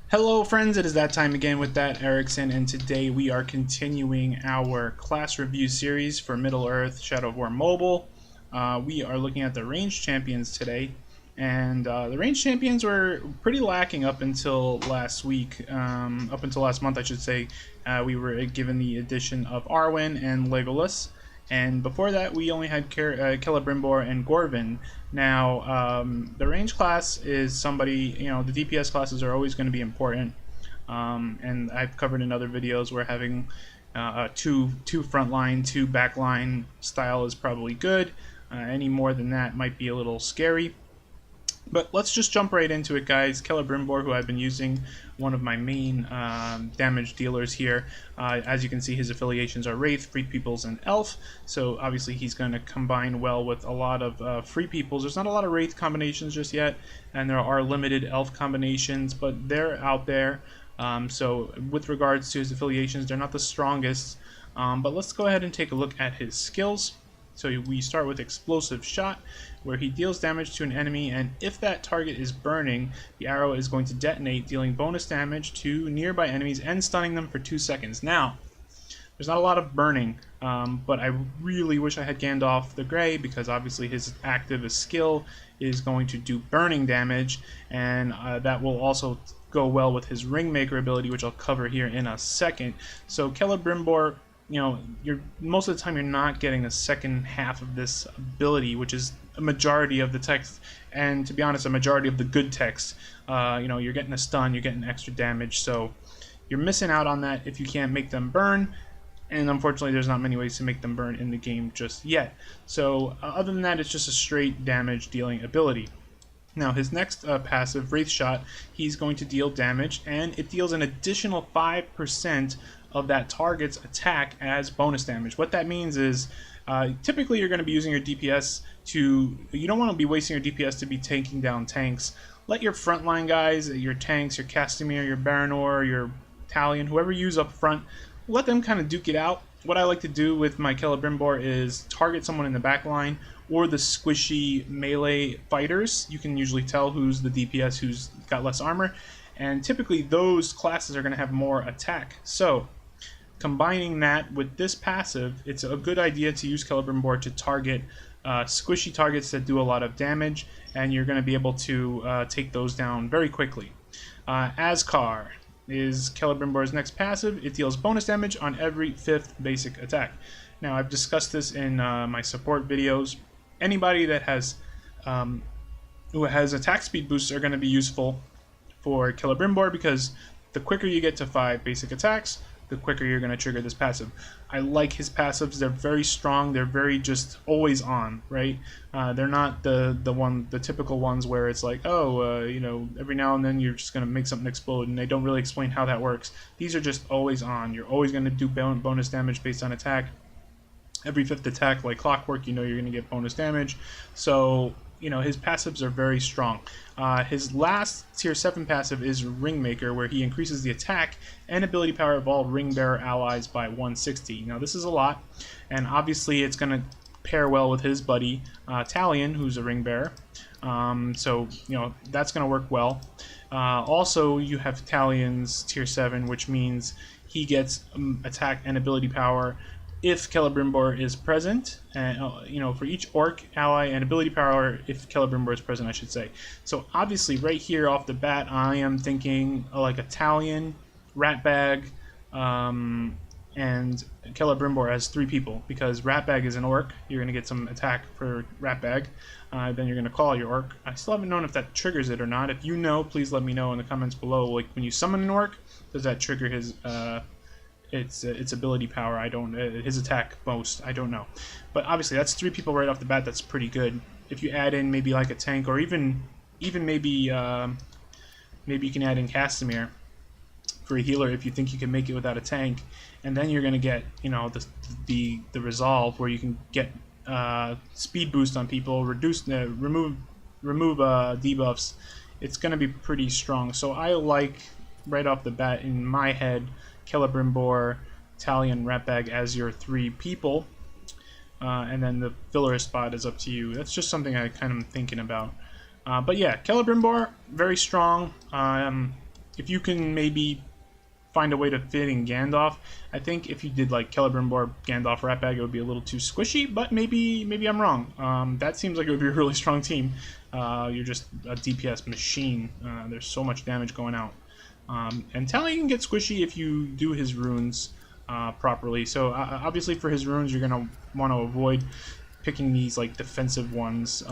Hello friends, it is that time again with that Erickson, and today we are continuing our class review series for Middle-earth Shadow of War Mobile. We are looking at the range champions today, and the range champions were pretty lacking up until last week, up until last month I should say. We were given the addition of Arwen and Legolas. And before that, we only had Celebrimbor and Gorvin. Now, the range class is somebody, the DPS classes are always going to be important. And I've covered in other videos where having two frontline, two backline style is probably good. Any more than that might be a little scary. But let's just jump right into it, guys. Celebrimbor, who I've been using, one of my main damage dealers here. As you can see, his affiliations are Wraith, Free Peoples, and Elf. So obviously he's going to combine well with a lot of Free Peoples. There's not a lot of Wraith combinations just yet, and there are limited Elf combinations, but they're out there. So with regards to his affiliations, they're not the strongest. But let's go ahead and take a look at his skills. So we start with Explosive Shot, where he deals damage to an enemy, and if that target is burning, the arrow is going to detonate, dealing bonus damage to nearby enemies and stunning them for 2 seconds. Now, there's not a lot of burning, but I really wish I had Gandalf the Grey, because obviously his active skill is going to do burning damage, and that will also go well with his Ringmaker ability, which I'll cover here in a second. So Celebrimbor, you're most of the time you're not getting the second half of this ability, which is a majority of the text, and to be honest, a majority of the good text. You're getting a stun, you're getting extra damage, so you're missing out on that if you can't make them burn, and unfortunately there's not many ways to make them burn in the game just yet. So other than that, it's just a straight damage dealing ability. Now his next passive, Wraith Shot, he's going to deal damage, and it deals an additional 5% of that target's attack as bonus damage. What that means is typically you're going to be using your DPS you don't want to be wasting your DPS to be taking down tanks. Let your frontline guys, your tanks, your Castamere, your Baranor, your Talion, whoever you use up front, let them kind of duke it out. What I like to do with my Celebrimbor is target someone in the back line or the squishy melee fighters. You can usually tell who's the DPS, who's got less armor, and typically those classes are going to have more attack. So combining that with this passive, it's a good idea to use Celebrimbor to target squishy targets that do a lot of damage, and you're going to be able to take those down very quickly. Ascar is Celebrimbor's next passive. It deals bonus damage on every 5th basic attack. Now, I've discussed this in my support videos. Anybody that has who has attack speed boosts are going to be useful for Celebrimbor, because the quicker you get to 5 basic attacks, the quicker you're going to trigger this passive. I like his passives. They're very strong. They're very just always on, right? They're not the typical ones where it's like, every now and then you're just going to make something explode, and they don't really explain how that works. These are just always on. You're always going to do bonus damage based on attack. Every 5th attack, like clockwork, you're going to get bonus damage. So his passives are very strong. His last tier 7 passive is Ringmaker, where he increases the attack and ability power of all ring bearer allies by 160. Now this is a lot, and obviously it's going to pair well with his buddy Talion, who's a ring bearer. So that's going to work well. Also, you have Talion's tier 7, which means he gets attack and ability power if Celebrimbor is present, and for each orc ally, and ability power if Celebrimbor is present, I should say. So obviously right here off the bat, I am thinking like a Talion, Ratbag, and Celebrimbor as 3 people, because Ratbag is an orc. You're going to get some attack for Ratbag. Then you're going to call your orc. I still haven't known if that triggers it or not. If you know, please let me know in the comments below. Like, when you summon an orc, does that trigger his its ability power? I don't his attack most, I don't know. But obviously that's 3 people right off the bat. That's pretty good. If you add in maybe like a tank, or even maybe you can add in Castamere for a healer if you think you can make it without a tank, and then you're going to get the resolve, where you can get speed boost on people, remove debuffs. It's going to be pretty strong. So I like right off the bat in my head Celebrimbor, Talion, Ratbag as your 3 people, and then the filler spot is up to you. That's just something I kind of am thinking about. But yeah, Celebrimbor, very strong. if you can maybe find a way to fit in Gandalf. I think if you did like Celebrimbor, Gandalf, Ratbag, it would be a little too squishy, but maybe I'm wrong. That seems like it would be a really strong team. You're just a DPS machine. There's so much damage going out. And Tally can get squishy if you do his runes properly. So obviously for his runes, you're going to want to avoid picking these like defensive ones.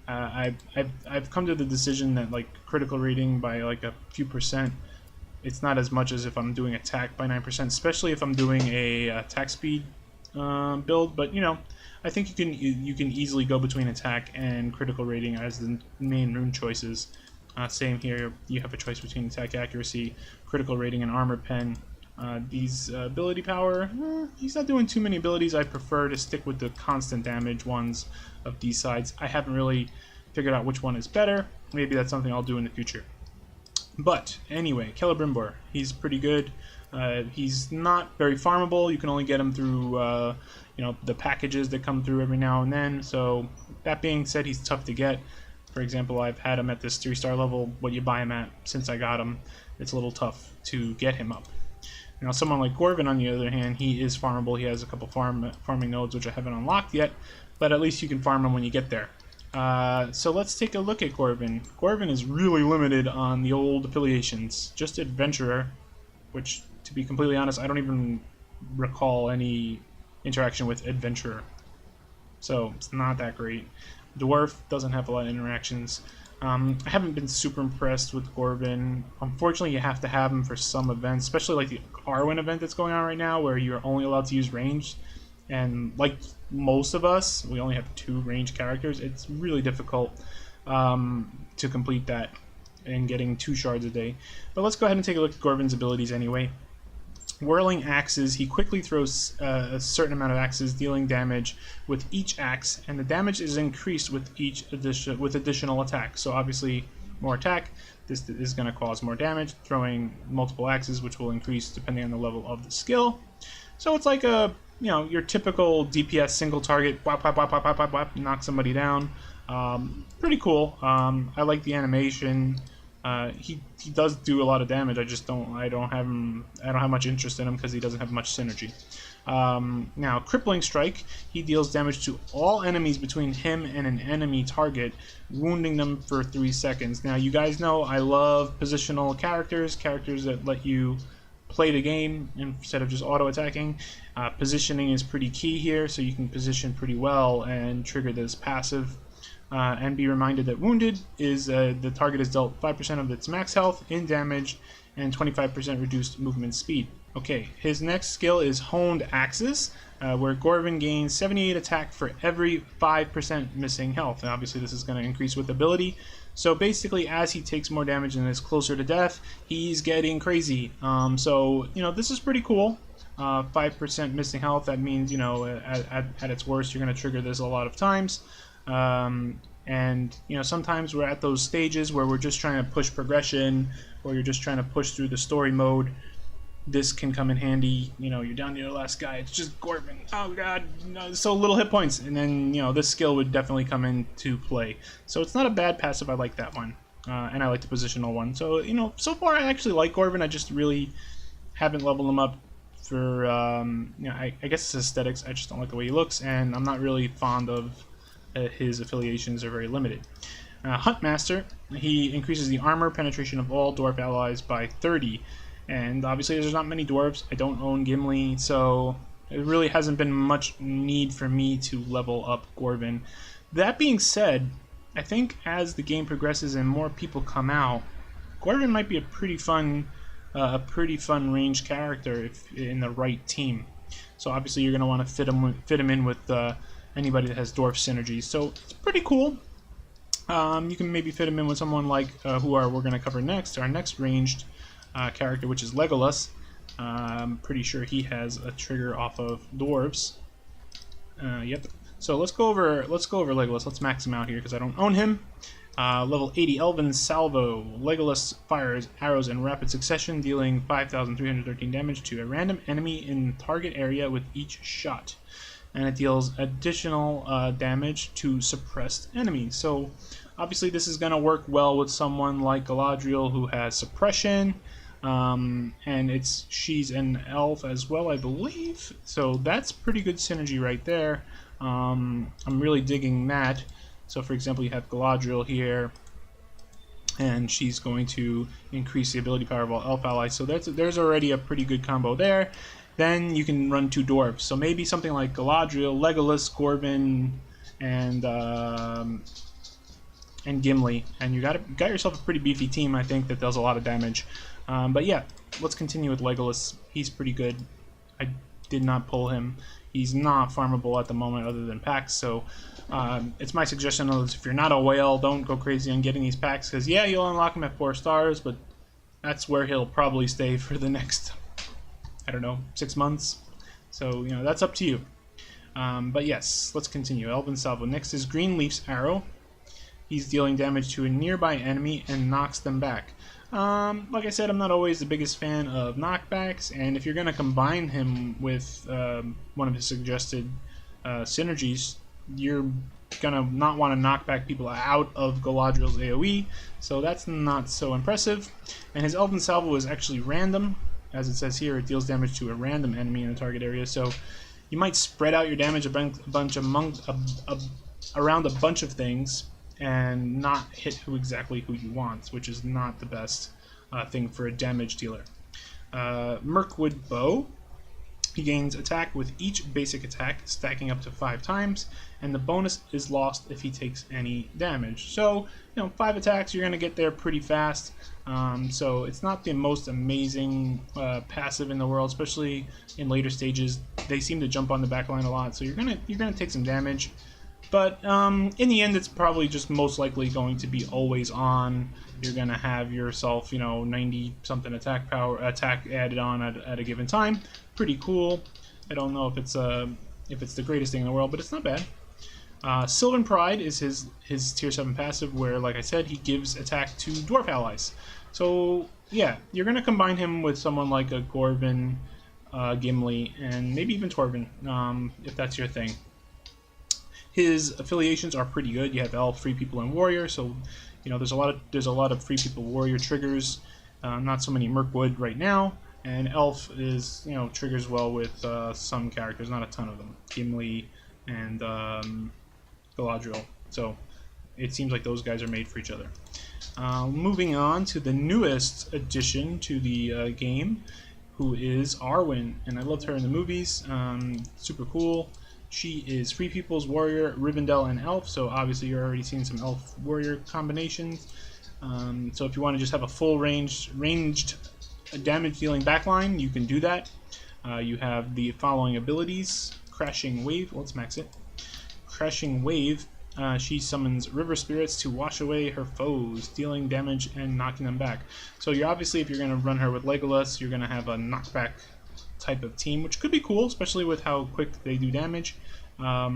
I've come to the decision that like critical rating by like a few percent, it's not as much as if I'm doing attack by 9%, especially if I'm doing a attack speed build. But you know, I think you can easily go between attack and critical rating as the main rune choices. Same here, you have a choice between attack accuracy, critical rating, and armor pen. These ability power, he's not doing too many abilities. I prefer to stick with the constant damage ones of these sides. I haven't really figured out which one is better. Maybe that's something I'll do in the future. But anyway, Celebrimbor, he's pretty good. He's not very farmable. You can only get him through you know, the packages that come through every now and then. So that being said, he's tough to get. For example, I've had him at this 3-star level. What you buy him at, since I got him, it's a little tough to get him up. Now, someone like Gorvin, on the other hand, he is farmable. He has a couple farming nodes, which I haven't unlocked yet, but at least you can farm him when you get there. So let's take a look at Gorvin. Gorvin is really limited on the old affiliations. Just Adventurer, which, to be completely honest, I don't even recall any interaction with Adventurer. So it's not that great. Dwarf doesn't have a lot of interactions. I haven't been super impressed with Gorvin. Unfortunately, you have to have him for some events, especially like the Arwen event that's going on right now, where you're only allowed to use ranged. And like most of us, we only have 2 ranged characters. It's really difficult to complete that and getting 2 shards a day. But let's go ahead and take a look at Gorvin's abilities anyway. Whirling axes, he quickly throws a certain amount of axes, dealing damage with each axe, and the damage is increased with each additional attack. So obviously, more attack, this is going to cause more damage. Throwing multiple axes, which will increase depending on the level of the skill. So it's like a, you know, your typical DPS single target, whap, whap, whap, whap, whap, whap, whap, knock somebody down. Pretty cool. I like the animation. He does do a lot of damage. I don't have much interest in him because he doesn't have much synergy. Now, Crippling Strike, he deals damage to all enemies between him and an enemy target, wounding them for 3 seconds. Now, you guys know I love positional characters that let you play the game instead of just auto-attacking. Positioning is pretty key here, so you can position pretty well and trigger this passive. And be reminded that Wounded is the target is dealt 5% of its max health in damage and 25% reduced movement speed. Okay, his next skill is Honed Axes, where Gorvin gains 78 attack for every 5% missing health. And obviously this is going to increase with ability. So basically, as he takes more damage and is closer to death, he's getting crazy. So, you know, this is pretty cool. 5% missing health, that means, you know, at its worst, you're going to trigger this a lot of times. And you know, sometimes we're at those stages where we're just trying to push progression, or you're just trying to push through the story mode. This can come in handy. You know, you're down to your last guy, it's just Gorvin, oh god, no, so little hit points, and then, you know, this skill would definitely come into play. So it's not a bad passive. I like that one, and I like the positional one. So, you know, so far I actually like Gorvin. I just really haven't leveled him up for you know, I guess it's aesthetics. I just don't like the way he looks, and I'm not really fond of his affiliations are very limited. Huntmaster, he increases the armor penetration of all dwarf allies by 30, and obviously there's not many dwarves. I don't own Gimli, so it really hasn't been much need for me to level up Gorvin. That being said, I think as the game progresses and more people come out, Gorvin might be a pretty fun ranged character if in the right team. So obviously you're going to want to fit him in with anybody that has dwarf synergies. So it's pretty cool. You can maybe fit him in with someone like we're going to cover next, our next ranged character, which is Legolas. I'm pretty sure he has a trigger off of dwarves. Yep. So let's go over Legolas. Let's max him out here because I don't own him. Level 80 Elven Salvo. Legolas fires arrows in rapid succession, dealing 5,313 damage to a random enemy in target area with each shot. And it deals additional damage to suppressed enemies. So Obviously, this is going to work well with someone like Galadriel who has suppression, and she's an elf as well, I believe. So that's pretty good synergy right there. I'm really digging that. So, for example, you have Galadriel here, and she's going to increase the ability power of all elf allies. So there's already a pretty good combo there. Then you can run 2 dwarves. So maybe something like Galadriel, Legolas, Corbin, and Gimli, and you got yourself a pretty beefy team, I think, that does a lot of damage. But yeah, let's continue with Legolas. He's pretty good. I did not pull him. He's not farmable at the moment other than packs, so it's my suggestion is if you're not a whale, don't go crazy on getting these packs, because yeah, you'll unlock him at 4 stars, but that's where he'll probably stay for the next, I don't know, 6 months. So, you know, that's up to you. But yes, let's continue. Elven Salvo. Next is Greenleaf's Arrow. He's dealing damage to a nearby enemy and knocks them back. Like I said, I'm not always the biggest fan of knockbacks, and if you're going to combine him with one of his suggested synergies, you're going to not want to knock back people out of Galadriel's AoE, so that's not so impressive. And his Elven Salvo is actually random. As it says here, it deals damage to a random enemy in the target area, so you might spread out your damage around a bunch of things and not hit exactly who you want, which is not the best thing for a damage dealer. Mirkwood Bow. He gains attack with each basic attack, stacking up to 5 times, and the bonus is lost if he takes any damage. So, you know, 5 attacks, you're going to get there pretty fast. So it's not the most amazing passive in the world, especially in later stages. They seem to jump on the back line a lot, so you're gonna take some damage. But in the end, it's probably just most likely going to be always on. You're gonna have yourself, you know, 90-something attack added on at a given time. Pretty cool. I don't know if it's the greatest thing in the world, but it's not bad. Sylvan Pride is his tier 7 passive, where, like I said, he gives attack to dwarf allies. So yeah, you're gonna combine him with someone like a Corbin, Gimli, and maybe even Torvin, if that's your thing. His affiliations are pretty good. You have Elf, Free People, and Warrior, so you know there's a lot of Free People Warrior triggers. Not so many Mirkwood right now, and Elf is, you know, triggers well with some characters, not a ton of them. Gimli and Galadriel. So it seems like those guys are made for each other. Moving on to the newest addition to the game, who is Arwen, and I loved her in the movies. Super cool. She is Free People's Warrior, Rivendell, and Elf, so obviously you're already seeing some Elf-Warrior combinations. So if you want to just have a full ranged damage-dealing backline, you can do that. You have the following abilities. Crashing Wave, let's max it. Crashing Wave, she summons river spirits to wash away her foes, dealing damage and knocking them back. So you're obviously, if you're going to run her with Legolas, you're going to have a knockback type of team, which could be cool, especially with how quick they do damage. I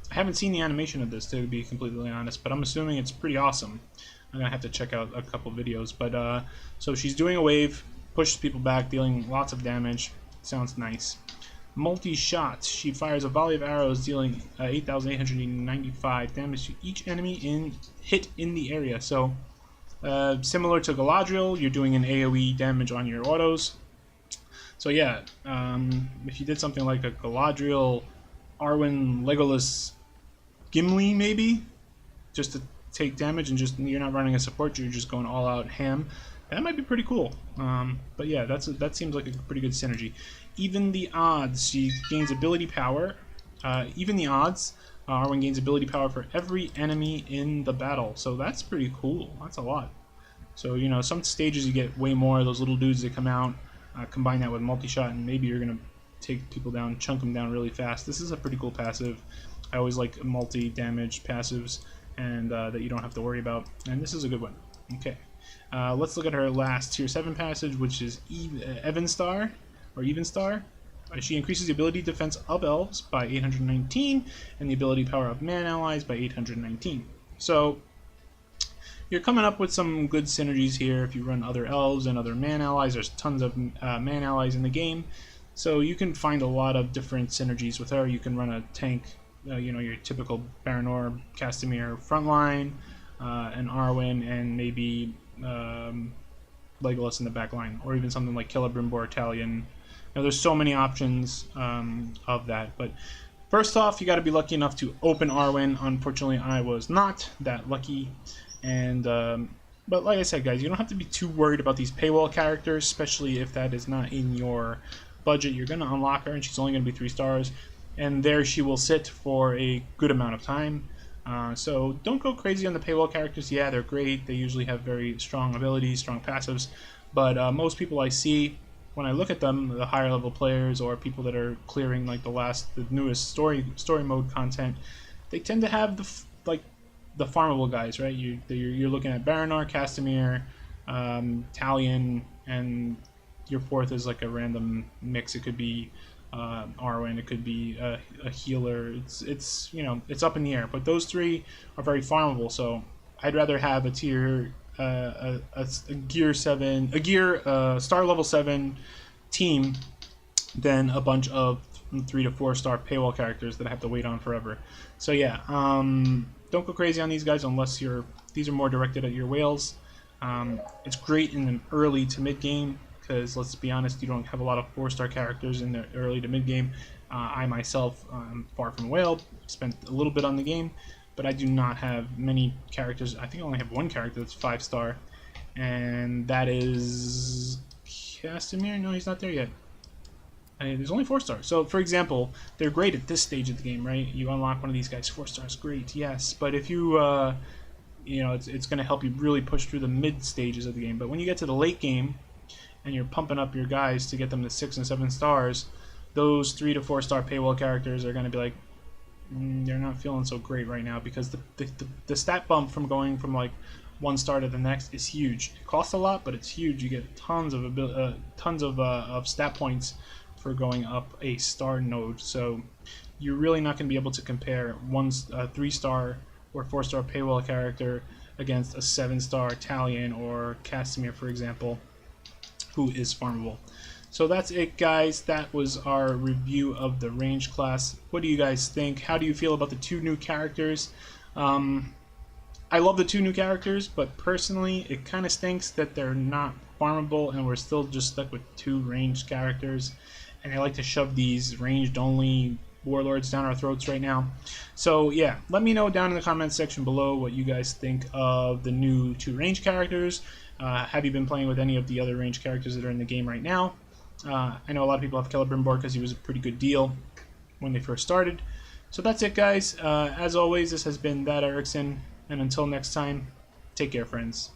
haven't seen the animation of this, to be completely honest, but I'm assuming it's pretty awesome. I'm going to have to check out a couple videos. But so she's doing a wave, pushes people back, dealing lots of damage. Sounds nice. Multi-shot. She fires a volley of arrows, dealing 8,895 damage to each enemy hit in the area. So, similar to Galadriel, you're doing an AoE damage on your autos. So yeah, if you did something like a Galadriel, Arwen, Legolas, Gimli, maybe, just to take damage and you're not running a support, you're just going all out ham. That might be pretty cool. But yeah, that seems like a pretty good synergy. Even the odds, she gains ability power. Even the odds, Arwen gains ability power for every enemy in the battle. So that's pretty cool. That's a lot. So, you know, some stages you get way more of those little dudes that come out. Combine that with multi-shot, and maybe you're going to take people down, chunk them down really fast. This is a pretty cool passive. I always like multi-damage passives, and that you don't have to worry about. And this is a good one. Okay. Let's look at her last tier 7 passage, which is Evenstar. She increases the ability defense of elves by 819 and the ability power of man allies by 819. So you're coming up with some good synergies here if you run other elves and other man allies. There's tons of man allies in the game, so you can find a lot of different synergies with her. You can run a tank, you know, your typical Baranor, Castamere frontline. an Arwen, and maybe Legolas in the back line, or even something like Celebrimbor Italian. There's so many options of that, but first off, you got to be lucky enough to open Arwen. Unfortunately, I was not that lucky, and but like I said, guys, you don't have to be too worried about these paywall characters, especially if that is not in your budget. You're going to unlock her, and she's only going to be 3 stars, and there she will sit for a good amount of time. So don't go crazy on the paywall characters. Yeah, they're great. They usually have very strong abilities, strong passives, but most people I see, when I look at them, the higher level players or people that are clearing like the newest story mode content, they tend to have the farmable guys, right? You're looking at Baranar, Castamere, Talion, and your fourth is like a random mix. It could be Arwen, it could be a healer. It's it's up in the air. But those 3 are very farmable. So I'd rather have a tier a gear star level 7 team than a bunch of 3 to 4 star paywall characters that I have to wait on forever. So yeah, don't go crazy on these guys unless these are more directed at your whales. It's great in an early to mid game because let's be honest, you don't have a lot of 4-star characters in the early to mid game. I myself am far from a whale, spent a little bit on the game, but I do not have many characters. I think I only have 1 character that's 5-star, and that is Castamere. No, he's not there yet. There's only 4 stars. So, for example, they're great at this stage of the game, right? You unlock one of these guys, 4 stars, great, yes. But if you, it's going to help you really push through the mid stages of the game. But when you get to the late game, and you're pumping up your guys to get them to 6 and 7 stars, those 3 to 4 star paywall characters are going to be like, they're not feeling so great right now because the stat bump from going from like 1 star to the next is huge. It costs a lot, but it's huge. You get tons of stat points for going up a star node. So you're really not going to be able to compare 3-star or 4-star paywall character against a 7-star Italian or Castamere, for example, who is farmable. So that's it, guys. That was our review of the range class. What do you guys think? How do you feel about the 2 new characters? I love the 2 new characters, but personally, it kind of stinks that they're not farmable and we're still just stuck with 2 ranged characters. And I like to shove these ranged-only warlords down our throats right now. So yeah, let me know down in the comments section below what you guys think of the new 2 ranged characters. Have you been playing with any of the other ranged characters that are in the game right now? I know a lot of people have Celebrimbor because he was a pretty good deal when they first started. So that's it, guys. As always, this has been That Erickson, and until next time, take care, friends.